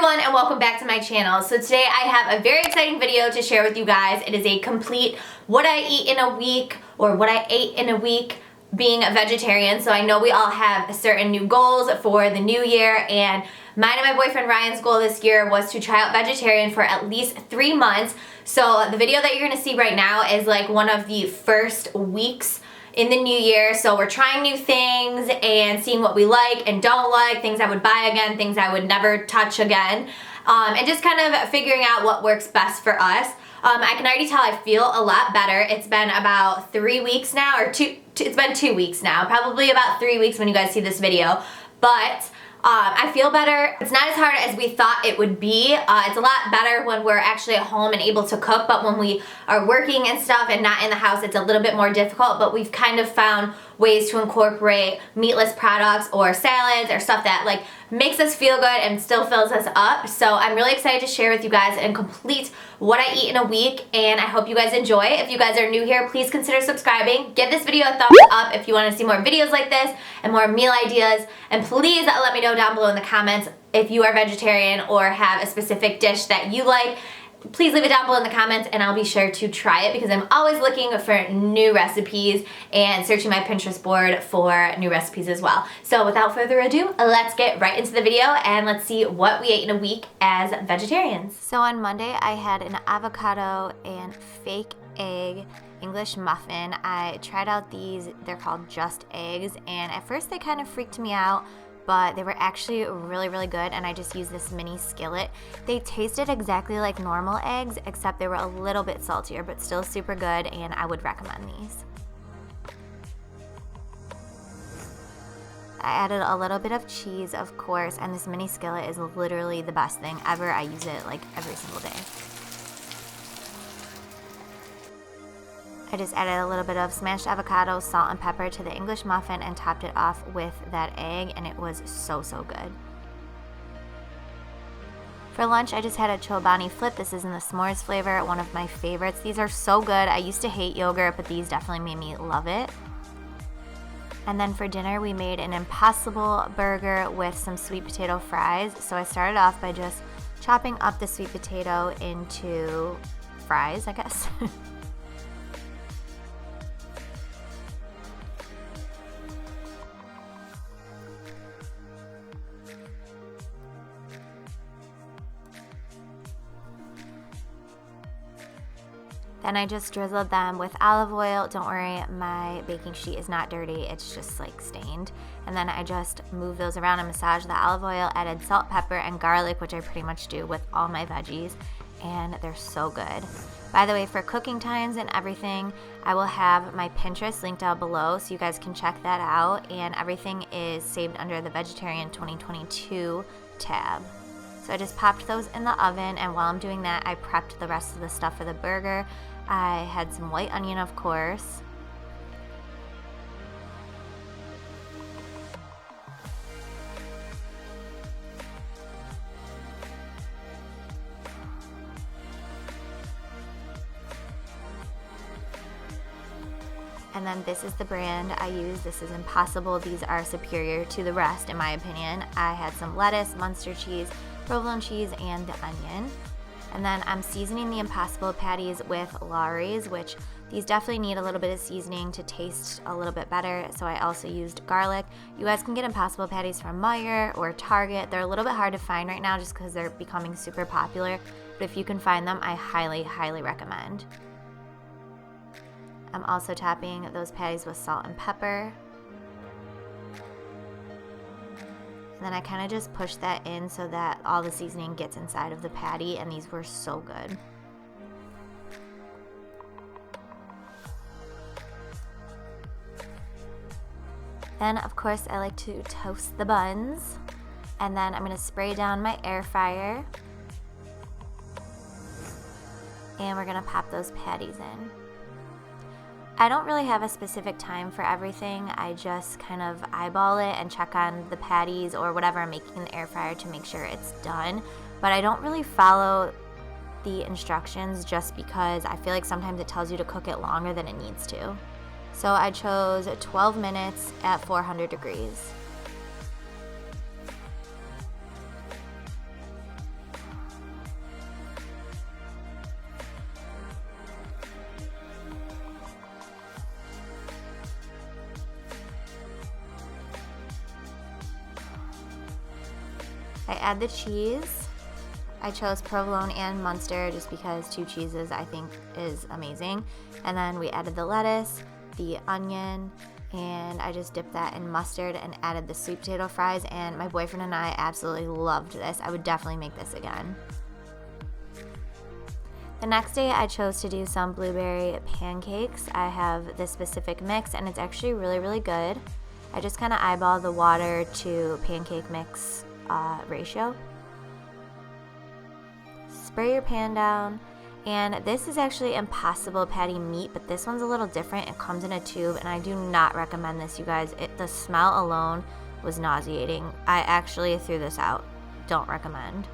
everyone and welcome back to my channel. So today I have a very exciting video to share with you guys. It is a complete what I eat in a week or what I ate in a week being a vegetarian. So I know we all have certain new goals for the new year, and mine and my boyfriend Ryan's goal this year was to try out vegetarian for at least 3 months. So the video that you're gonna see right now is like one of the first weeks in the new year. So we're trying new things and seeing what we like and don't like, things I would buy again, things I would never touch again, and just kind of figuring out what works best for us. I can already tell I feel a lot better. It's been about 3 weeks now, or it's been 2 weeks now, probably about 3 weeks when you guys see this video, but I feel better. It's not as hard as we thought it would be. It's a lot better when we're actually at home and able to cook, but when we are working and stuff and not in the house, it's a little bit more difficult, but we've kind of found ways to incorporate meatless products or salads or stuff that like makes us feel good and still fills us up. So I'm really excited to share with you guys and complete what I eat in a week, and I hope you guys enjoy. If you guys are new here, please consider subscribing. Give this video a thumbs up if you want to see more videos like this and more meal ideas, and please let me know down below in the comments if you are vegetarian or have a specific dish that you like. Please leave it down below in the comments and I'll be sure to try it, because I'm always looking for new recipes and searching my Pinterest board for new recipes as well. So without further ado, let's get right into the video and let's see what we ate in a week as vegetarians. So on Monday I had an avocado and fake egg English muffin. I tried out these, they're called Just Eggs, and at first they kind of freaked me out, but they were actually really good, and I just used this mini skillet. They tasted exactly like normal eggs, except they were a little bit saltier, but still super good, and I would recommend these. I added a little bit of cheese, of course, and this mini skillet is literally the best thing ever. I use it like every single day. I just added a little bit of smashed avocado, salt, and pepper to the English muffin and topped it off with that egg, and it was so good. For lunch, I just had a chobani flip. This is in the s'mores flavor, one of my favorites. These are so good. I used to hate yogurt, but these definitely made me love it. And then for dinner, we made an Impossible burger with some sweet potato fries. So I started off by just chopping up the sweet potato into fries, I guess. Then I just drizzled them with olive oil. Don't worry, my baking sheet is not dirty, it's just like stained. And then I just moved those around and massaged the olive oil, added salt, pepper, and garlic, which I pretty much do with all my veggies, and they're so good. By the way, for cooking times and everything, I will have my Pinterest linked down below so you guys can check that out, and everything is saved under the Vegetarian 2022 tab. So I just popped those in the oven, and while I'm doing that, I prepped the rest of the stuff for the burger. I had some white onion, of course. And then this is the brand I use. This is Impossible. These are superior to the rest in my opinion. I had some lettuce, Munster cheese, provolone cheese, and the onion. And then I'm seasoning the Impossible patties with Lawry's, which these definitely need a little bit of seasoning to taste a little bit better. So I also used garlic. You guys can get Impossible patties from Meijer or Target. They're a little bit hard to find right now just because they're becoming super popular. But if you can find them, I highly recommend. I'm also topping those patties with salt and pepper. And then I kind of just push that in so that all the seasoning gets inside of the patty, and these were so good. Then, of course, I like to toast the buns. And then I'm going to spray down my air fryer. And we're going to pop those patties in. I don't really have a specific time for everything. I just kind of eyeball it and check on the patties or whatever I'm making in the air fryer to make sure it's done. But I don't really follow the instructions just because I feel like sometimes it tells you to cook it longer than it needs to. So I chose 12 minutes at 400 degrees. I add the cheese. I chose provolone and Munster just because 2 cheeses I think is amazing. And then we added the lettuce, the onion, and I just dipped that in mustard and added the sweet potato fries, and my boyfriend and I absolutely loved this. I would definitely make this again. The next day I chose to do some blueberry pancakes. I have this specific mix and it's actually really, really good. I just kind of eyeball the water to pancake mix ratio. Spray your pan down, and this is actually Impossible Patty meat, but this one's a little different. It comes in a tube, and I do not recommend this, you guys. The smell alone was nauseating. I actually threw this out. Don't recommend.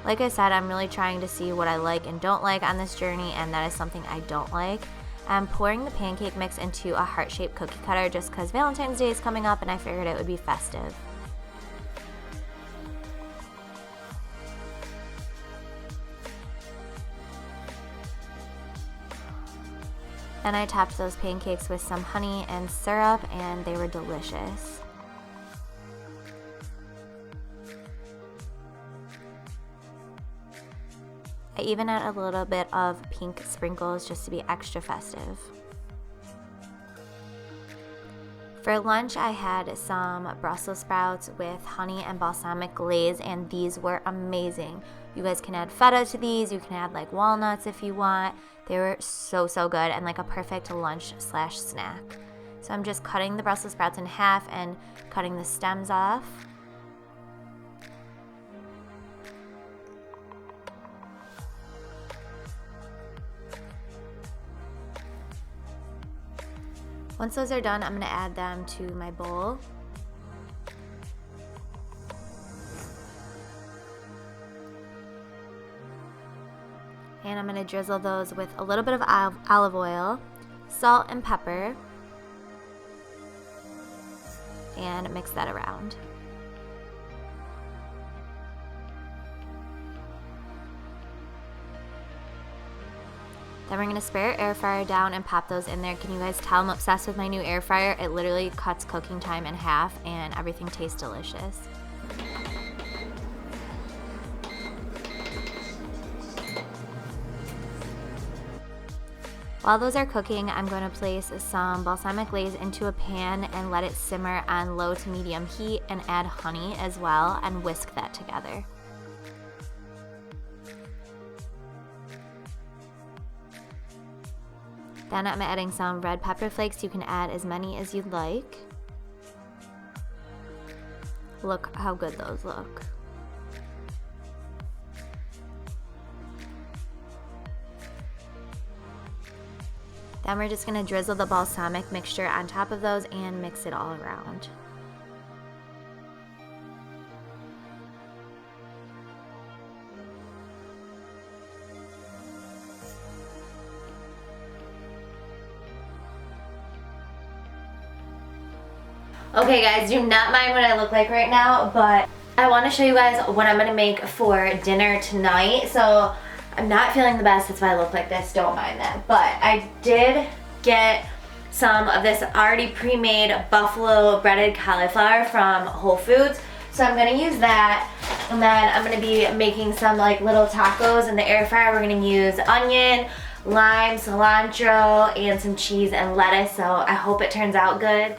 Like I said, I'm really trying to see what I like and don't like on this journey, and that is something I don't like. I'm pouring the pancake mix into a heart-shaped cookie cutter just because Valentine's Day is coming up and I figured it would be festive. Then I topped those pancakes with some honey and syrup, and they were delicious. I even add a little bit of pink sprinkles just to be extra festive. For lunch, I had some Brussels sprouts with honey and balsamic glaze, and these were amazing. You guys can add feta to these. You can add like walnuts if you want. They were so, so good and like a perfect lunch/snack. So I'm just cutting the Brussels sprouts in half and cutting the stems off. Once those are done, I'm going to add them to my bowl. And I'm going to drizzle those with a little bit of olive oil, salt and pepper, and mix that around. Then we're going to spray our air fryer down and pop those in there. Can you guys tell I'm obsessed with my new air fryer? It literally cuts cooking time in half and everything tastes delicious. While those are cooking, I'm going to place some balsamic glaze into a pan and let it simmer on low to medium heat and add honey as well and whisk that together. Then I'm adding some red pepper flakes. You can add as many as you'd like. Look how good those look. Then we're just going to drizzle the balsamic mixture on top of those and mix it all around. Okay guys, do not mind what I look like right now, but I want to show you guys what I'm going to make for dinner tonight. So I'm not feeling the best, that's why I look like this, don't mind that. But I did get some of this already pre-made buffalo breaded cauliflower from Whole Foods. So I'm going to use that, and then I'm going to be making some like little tacos in the air fryer. We're going to use onion, lime, cilantro, and some cheese and lettuce, so I hope it turns out good.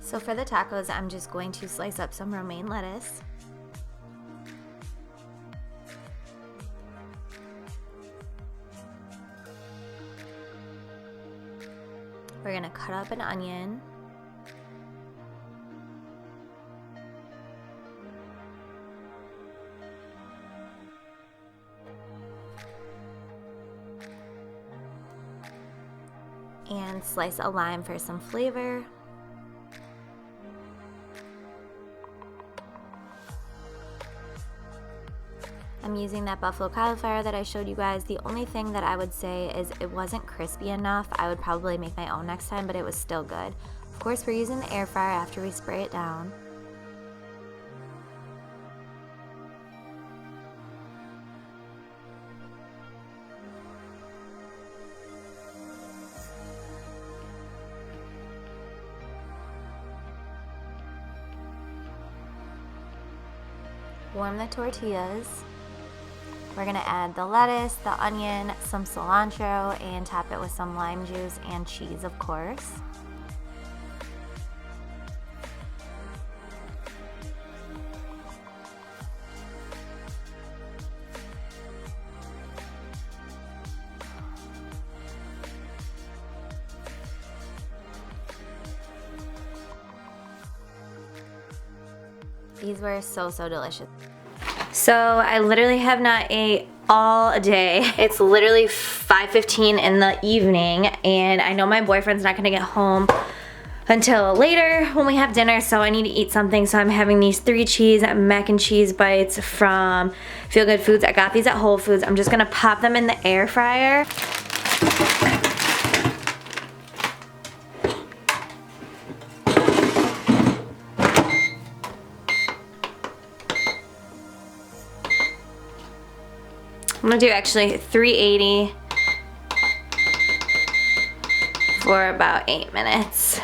So for the tacos, I'm just going to slice up some romaine lettuce. We're gonna cut up an onion. And slice a lime for some flavor. I'm using that buffalo cauliflower that I showed you guys. The only thing that I would say is it wasn't crispy enough. I would probably make my own next time, but it was still good. Of course, we're using the air fryer after we spray it down. warm the tortillas. We're gonna add the lettuce, the onion, some cilantro, and top it with some lime juice and cheese, of course. These were so delicious. So I literally have not ate all day. It's literally 5:15 in the evening, and I know my boyfriend's not gonna get home until later when we have dinner, so I need to eat something. So I'm having these 3 cheese mac and cheese bites from Feel Good Foods. I got these at Whole Foods. I'm just gonna pop them in the air fryer. I'm gonna do actually 380 for about 8 minutes.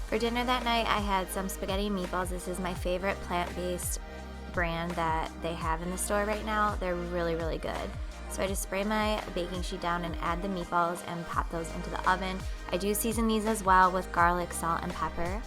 For dinner that night, I had some spaghetti and meatballs. This is my favorite plant-based brand that they have in the store right now. They're really good. So I just spray my baking sheet down and add the meatballs and pop those into the oven. I do season these as well with garlic, salt, and pepper.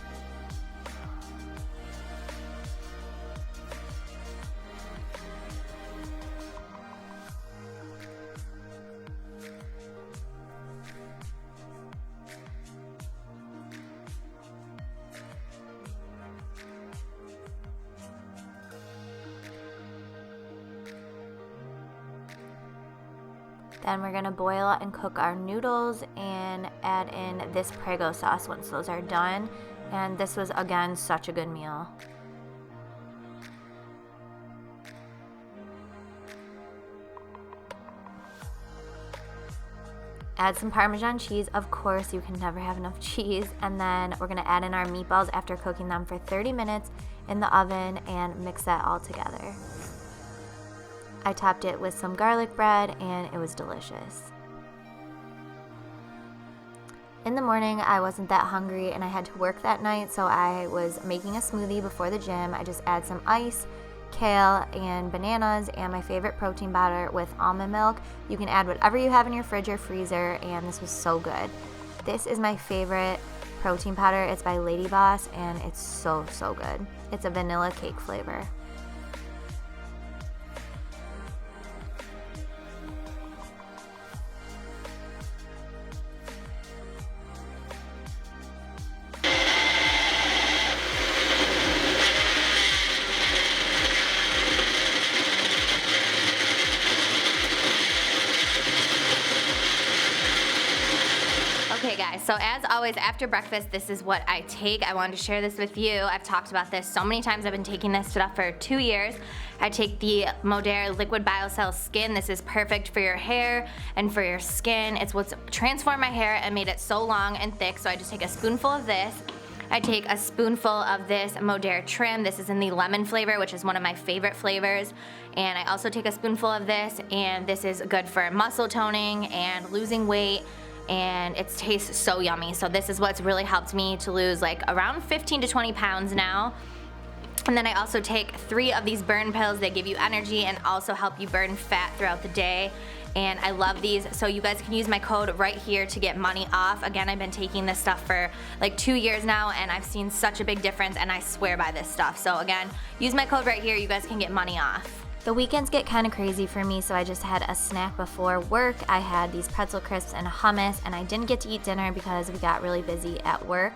Then we're gonna boil and cook our noodles and add in this Prego sauce once those are done. And this was, again, such a good meal. Add some Parmesan cheese. Of course, you can never have enough cheese. And then we're gonna add in our meatballs after cooking them for 30 minutes in the oven and mix that all together. I topped it with some garlic bread and it was delicious. In the morning, I wasn't that hungry and I had to work that night, so I was making a smoothie before the gym. I just add some ice, kale, and bananas, and my favorite protein powder with almond milk. You can add whatever you have in your fridge or freezer, and this was so good. This is my favorite protein powder. It's by Lady Boss, and it's so good. It's a vanilla cake flavor. Okay guys, so as always after breakfast, this is what I take. I wanted to share this with you. I've talked about this so many times. I've been taking this stuff for 2 years. I take the Modere Liquid Biocell Skin. This is perfect for your hair and for your skin. It's what's transformed my hair and made it so long and thick, so I just take a spoonful of this. I take a spoonful of this Modere Trim. This is in the lemon flavor, which is one of my favorite flavors. And I also take a spoonful of this, and this is good for muscle toning and losing weight. And it tastes so yummy. So this is what's really helped me to lose like around 15 to 20 pounds now. And then I also take 3 of these burn pills. They give you energy and also help you burn fat throughout the day. And I love these, so you guys can use my code right here to get money off. Again, I've been taking this stuff for like 2 years now, and I've seen such a big difference, and I swear by this stuff. So again, use my code right here, you guys can get money off. The weekends get kind of crazy for me, so I just had a snack before work. I had these pretzel crisps and hummus, and I didn't get to eat dinner because we got really busy at work.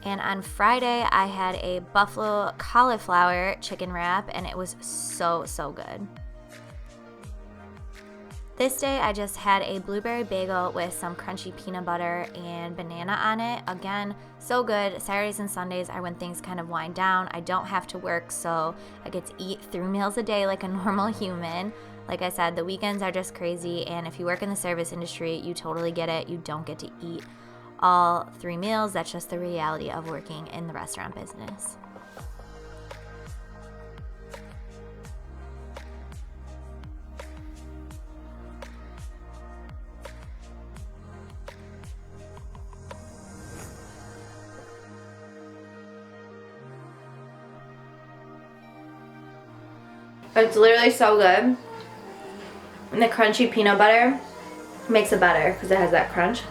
And on Friday, I had a buffalo cauliflower chicken wrap, and it was so good. This day, I just had a blueberry bagel with some crunchy peanut butter and banana on it. Again, so good. Saturdays and Sundays are when things kind of wind down. I don't have to work, so I get to eat 3 meals a day like a normal human. Like I said, the weekends are just crazy, and if you work in the service industry, you totally get it. You don't get to eat all 3 meals. That's just the reality of working in the restaurant business. It's literally so good. And the crunchy peanut butter makes it better because it has that crunch.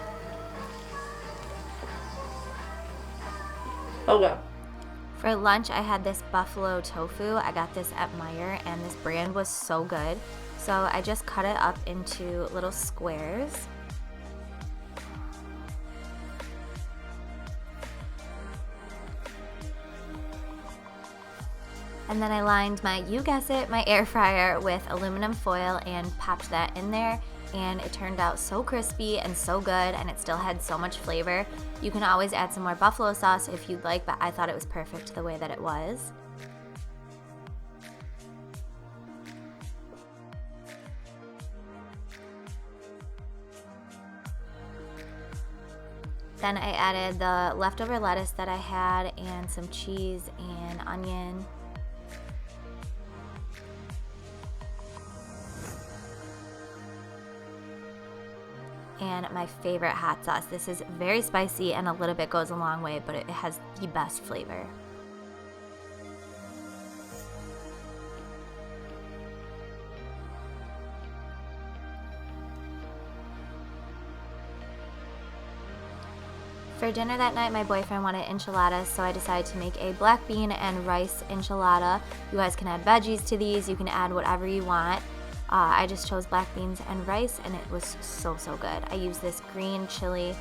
Okay. For lunch, I had this buffalo tofu. I got this at Meijer, and this brand was so good. So I just cut it up into little squares. And then I lined my, you guess it, my air fryer with aluminum foil and popped that in there. And it turned out so crispy and so good, and it still had so much flavor. You can always add some more buffalo sauce if you'd like, but I thought it was perfect the way that it was. Then I added the leftover lettuce that I had and some cheese and onion. And my favorite hot sauce. This is very spicy and a little bit goes a long way, but it has the best flavor. For dinner that night, my boyfriend wanted enchiladas, so I decided to make a black bean and rice enchilada. You guys can add veggies to these, you can add whatever you want. I just chose black beans and rice, and it was so good. I used this green chili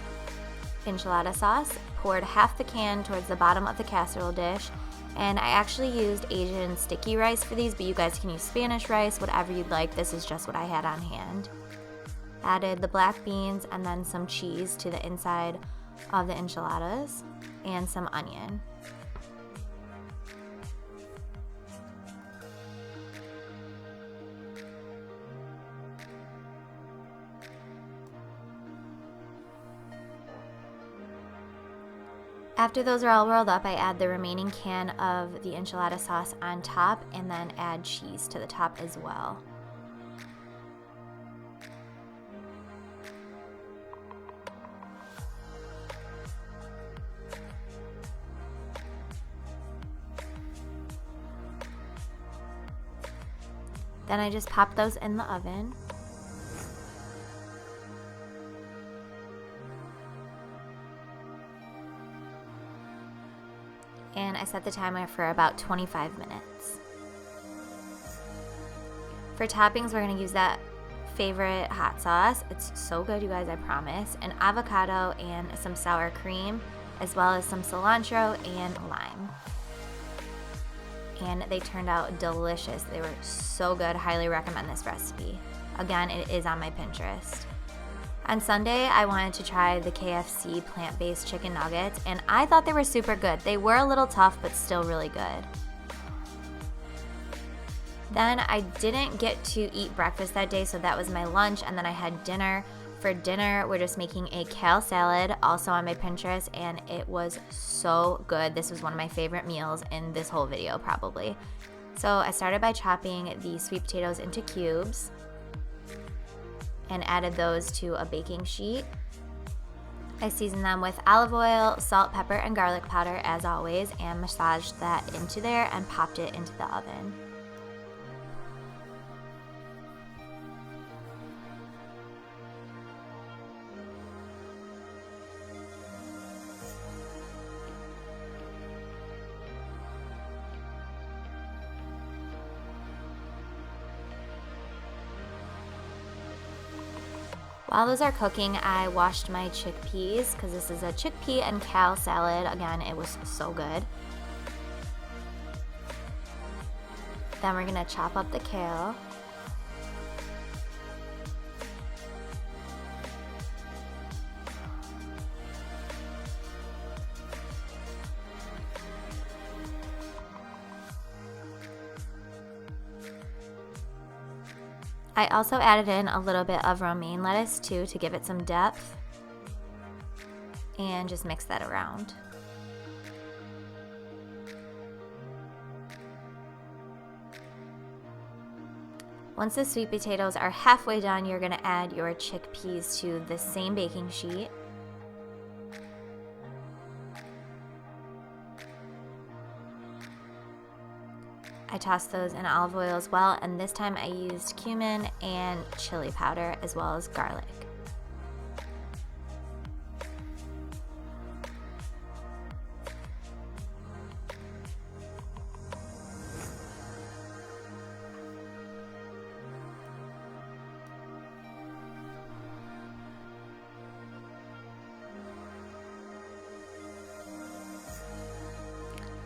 enchilada sauce, poured half the can towards the bottom of the casserole dish, and I actually used Asian sticky rice for these, but you guys can use Spanish rice, whatever you'd like. This is just what I had on hand. Added the black beans and then some cheese to the inside of the enchiladas and some onion. After those are all rolled up, I add the remaining can of the enchilada sauce on top and then add cheese to the top as well. Then I just pop those in the oven. And I set the timer for about 25 minutes. For toppings, we're gonna use that favorite hot sauce. It's so good, you guys, I promise. An avocado and some sour cream, as well as some cilantro and lime. And they turned out delicious. They were so good. Highly recommend this recipe. Again, it is on my Pinterest. On Sunday, I wanted to try the KFC plant-based chicken nuggets, and I thought they were super good. They were a little tough, but still really good. Then I didn't get to eat breakfast that day, so that was my lunch, and then I had dinner. For dinner, we're just making a kale salad, also on my Pinterest, and it was so good. This was one of my favorite meals in this whole video, probably. So I started by chopping the sweet potatoes into cubes and added those to a baking sheet. I seasoned them with olive oil, salt, pepper, and garlic powder as always, and massaged that into there and popped it into the oven. While those are cooking, I washed my chickpeas because this is a chickpea and kale salad. Again, it was so good. Then we're gonna chop up the kale. I also added in a little bit of romaine lettuce too to give it some depth, and just mix that around. Once the sweet potatoes are halfway done, you're gonna add your chickpeas to the same baking sheet. I I tossed those in olive oil as well, and this time I used cumin and chili powder as well as garlic.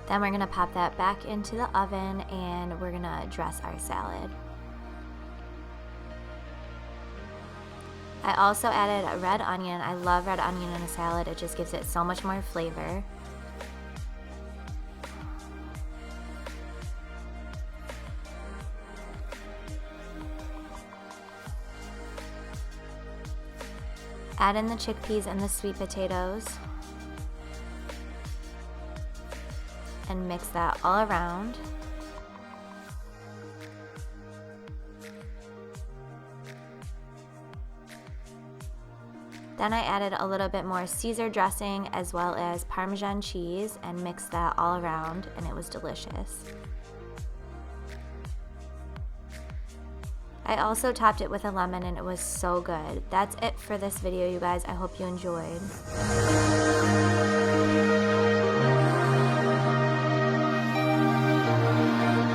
Then we're gonna pop that back into the oven and we're gonna dress our salad. I also added a red onion. I love red onion in a salad. It just gives it so much more flavor. Add in the chickpeas and the sweet potatoes. And mix that all around. Then I added a little bit more Caesar dressing as well as Parmesan cheese and mixed that all around, and it was delicious. I also topped it with a lemon and it was so good. That's it for this video, you guys. I hope you enjoyed.